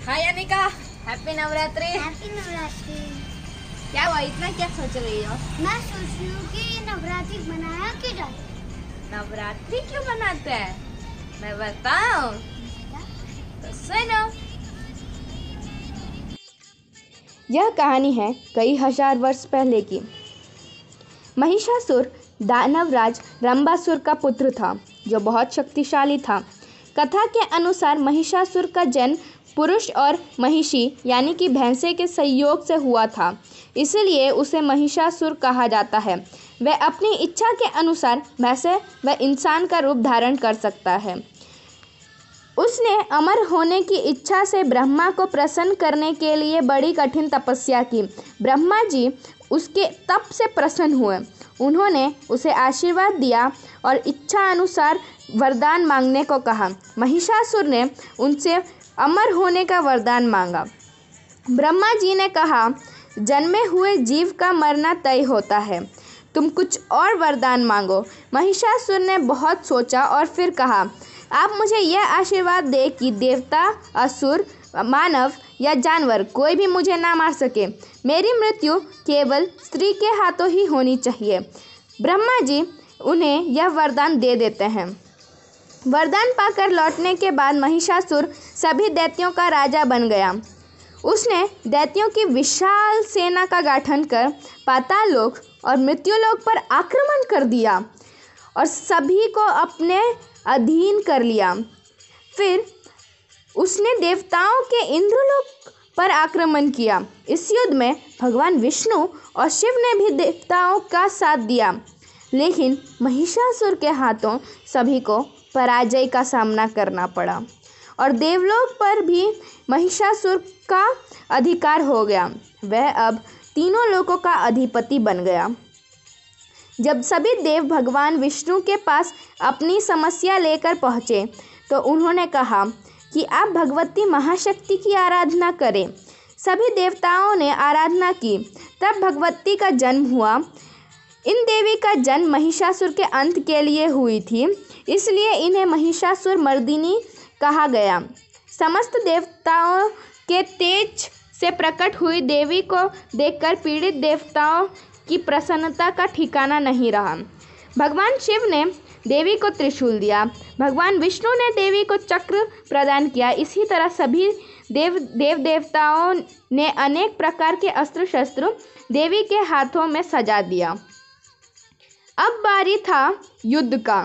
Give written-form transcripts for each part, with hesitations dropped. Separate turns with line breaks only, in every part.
हाय Anika, happy Navratri.
Happy Navratri.
क्या हुआ, इतना क्या सोच रही हो?
मैं सोच रही हूँ कि ये नवरात्रि मनाया क्यों जाता है।
नवरात्रि क्यों मनाते हैं, मैं बताऊं तो सुनो।
यह कहानी है कई हजार वर्ष पहले की। महिषासुर दानवराज रंबासुर का पुत्र था जो बहुत शक्तिशाली था। कथा के अनुसार महिषासुर का जन्म पुरुष और महिषी यानी कि भैंसे के संयोग से हुआ था, इसलिए उसे महिषासुर कहा जाता है। वह अपनी इच्छा के अनुसार वैसे व इंसान का रूप धारण कर सकता है। उसने अमर होने की इच्छा से ब्रह्मा को प्रसन्न करने के लिए बड़ी कठिन तपस्या की। ब्रह्मा जी उसके तप से प्रसन्न हुए। उन्होंने उसे आशीर्वाद दिया और इच्छा अनुसार वरदान मांगने को कहा। महिषासुर ने उनसे अमर होने का वरदान मांगा। ब्रह्मा जी ने कहा, जन्मे हुए जीव का मरना तय होता है, तुम कुछ और वरदान मांगो। महिषासुर ने बहुत सोचा और फिर कहा, आप मुझे यह आशीर्वाद दे कि देवता, असुर, मानव या जानवर कोई भी मुझे ना मार सके। मेरी मृत्यु केवल स्त्री के हाथों ही होनी चाहिए। ब्रह्मा जी उन्हें यह वरदान दे देते हैं। वरदान पाकर लौटने के बाद महिषासुर सभी दैत्यों का राजा बन गया। उसने दैत्यों की विशाल सेना का गठन कर पाताल लोक और मृत्युलोक पर आक्रमण कर दिया और सभी को अपने अधीन कर लिया। फिर उसने देवताओं के इंद्रलोक पर आक्रमण किया। इस युद्ध में भगवान विष्णु और शिव ने भी देवताओं का साथ दिया, लेकिन महिषासुर के हाथों सभी को पराजय का सामना करना पड़ा और देवलोक पर भी महिषासुर का अधिकार हो गया। वह अब तीनों लोकों का अधिपति बन गया। जब सभी देव भगवान विष्णु के पास अपनी समस्या लेकर पहुँचे तो उन्होंने कहा कि आप भगवती महाशक्ति की आराधना करें। सभी देवताओं ने आराधना की। तब भगवती का जन्म हुआ। इन देवी का जन्म महिषासुर के अंत के लिए हुई थी, इसलिए इन्हें महिषासुर मर्दिनी कहा गया। समस्त देवताओं के तेज से प्रकट हुई देवी को देखकर पीड़ित देवताओं की प्रसन्नता का ठिकाना नहीं रहा। भगवान शिव ने देवी को त्रिशूल दिया। भगवान विष्णु ने देवी को चक्र प्रदान किया। इसी तरह सभी देवताओं ने अनेक प्रकार के अस्त्र शस्त्र देवी के हाथों में सजा दिया। अब बारी था युद्ध का।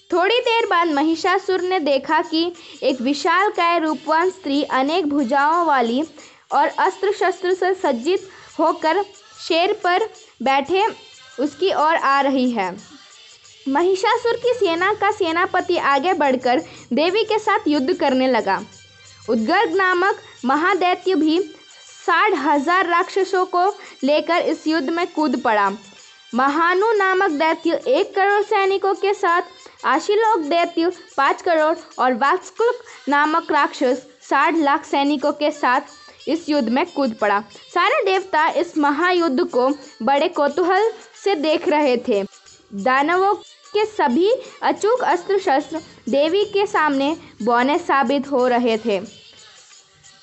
थोड़ी देर बाद महिषासुर ने देखा कि एक विशालकाय रूपवान स्त्री अनेक भुजाओं वाली और अस्त्र शस्त्र से सज्जित होकर शेर पर बैठे उसकी ओर आ रही है। महिषासुर की सेना का सेनापति आगे बढ़कर देवी के साथ युद्ध करने लगा। उद्गर्ग नामक महादैत्य भी 60,000 राक्षसों को लेकर इस युद्ध में कूद पड़ा। महानु नामक दैत्य 1 करोड़ सैनिकों के साथ, आशीलोक दैत्य 5 करोड़ और वात्स्कुल नामक राक्षस 60 लाख सैनिकों के साथ इस युद्ध में कूद पड़ा। सारे देवता इस महायुद्ध को बड़े कौतूहल से देख रहे थे। दानवों के सभी अचूक अस्त्र शस्त्र देवी के सामने बौने साबित हो रहे थे।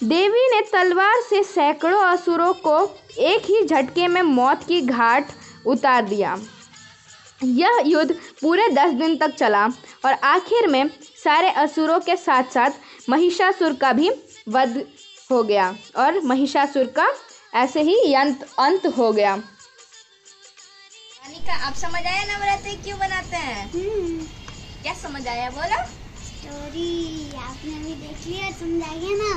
देवी ने तलवार से सैकड़ों असुरों को एक ही झटके में मौत की घाट उतार दिया। यह युद्ध पूरे 10 दिन तक चला और आखिर में सारे असुरों के साथ साथ महिषासुर का भी वध हो गया और महिषासुर का ऐसे ही अंत हो गया।
अनिका, आप समझ आया नवरात्रि क्यों बनाते हैं? क्या समझ आया, बोलो।
स्टोरी आपने अभी देख लिया, समझाइए ना।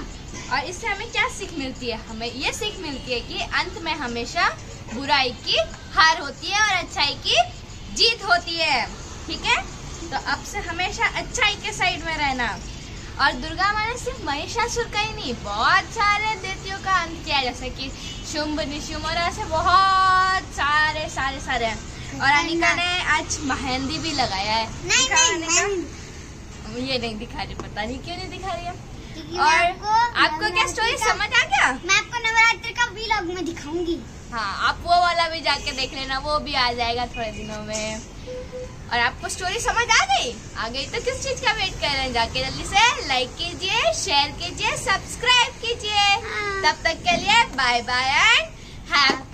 और इससे हमें क्या सीख मिलती है? हमें ये सीख मिलती है कि अंत में हमेशा बुराई की हार होती है और अच्छाई की जीत होती है। ठीक है, तो अब से हमेशा अच्छाई के साइड में रहना। और दुर्गा माँ ने सिर्फ महिषासुर का ही नहीं, बहुत सारे दैत्यों का अंत किया, जैसे कि शुंभ, निशुंभ और ऐसे बहुत सारे। और अनिका ने आज मेहंदी भी लगाया है। ये नहीं दिखा रही, पता नहीं क्यों नहीं दिखा रही है। और आपको क्या स्टोरी समझ आ गया?
मैं आपको नवरात्रि का व्लॉग में दिखाऊंगी।
हाँ, आप वो वाला भी जाके देख लेना, वो भी आ जाएगा थोड़े दिनों में। और आपको स्टोरी समझ आ गई तो किस चीज का वेट कर रहे हैं? जाके जल्दी से लाइक कीजिए, शेयर कीजिए, सब्सक्राइब कीजिए। तब तक के लिए बाय बाय एंड हैप्पी